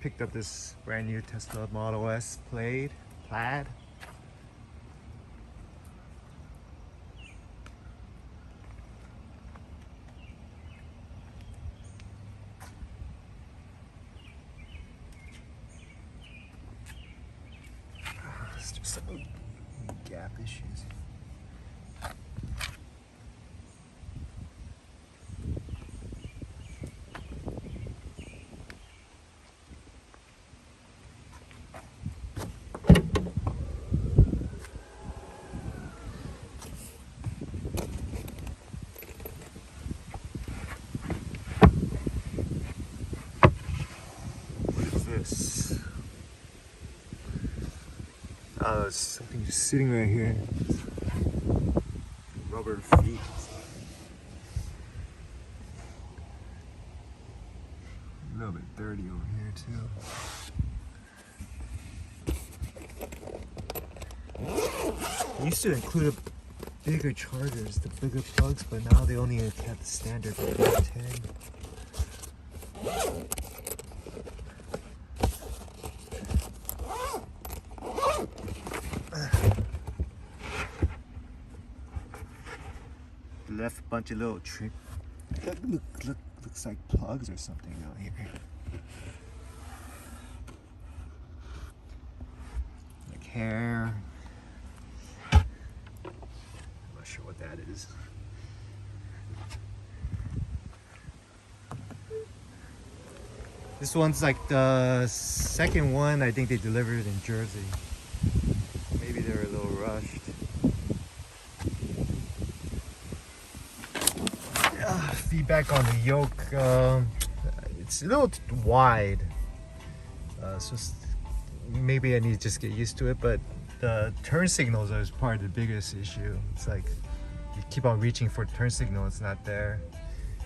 picked up this brand new Tesla Model S Plaid. It's just some gap issues. This. Oh, there's something just sitting right here. Rubber feet. A little bit dirty over here too. They used to include bigger chargers, the bigger plugs, but now they only have the standard 10. Left a bunch of little trick. Looks like plugs or something out here. Like hair. I'm not sure what that is. This one's like the second one I think they delivered in Jersey. Maybe they were a little rushed. Feedback on the yoke, it's a little wide, so maybe I need to just get used to it, but the turn signals are part of the biggest issue. It's like you keep on reaching for the turn signal, it's not there.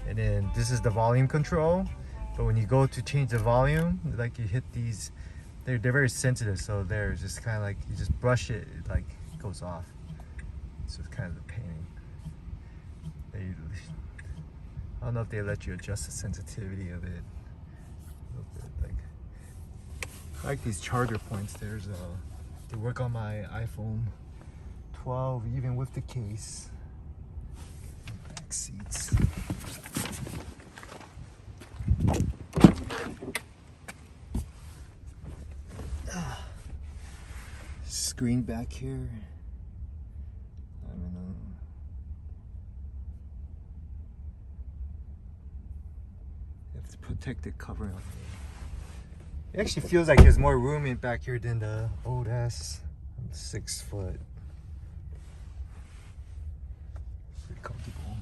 And then this is the volume control, but when you go to change the volume, like you hit these, they're very sensitive, so they're just kind of like you just brush it, it like goes off. So it's kind of the pain. I don't know if they let you adjust the sensitivity of it. A little bit, I like these charger points. There's they work on my iPhone 12 even with the case. Back seats. Screen back here. I don't know. Protected covering on it. It actually feels like there's more room in back here than the old ass 6 foot. Pretty comfortable.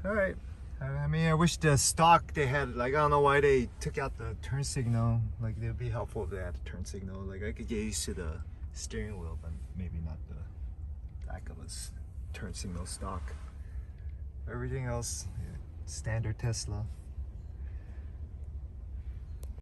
Alright. I mean, I wish the stock they had, like, I don't know why they took out the turn signal. Like, it would be helpful if they had a turn signal. Like, I could get used to the steering wheel, but maybe not the lack of a turn signal stock. Everything else, yeah, standard Tesla.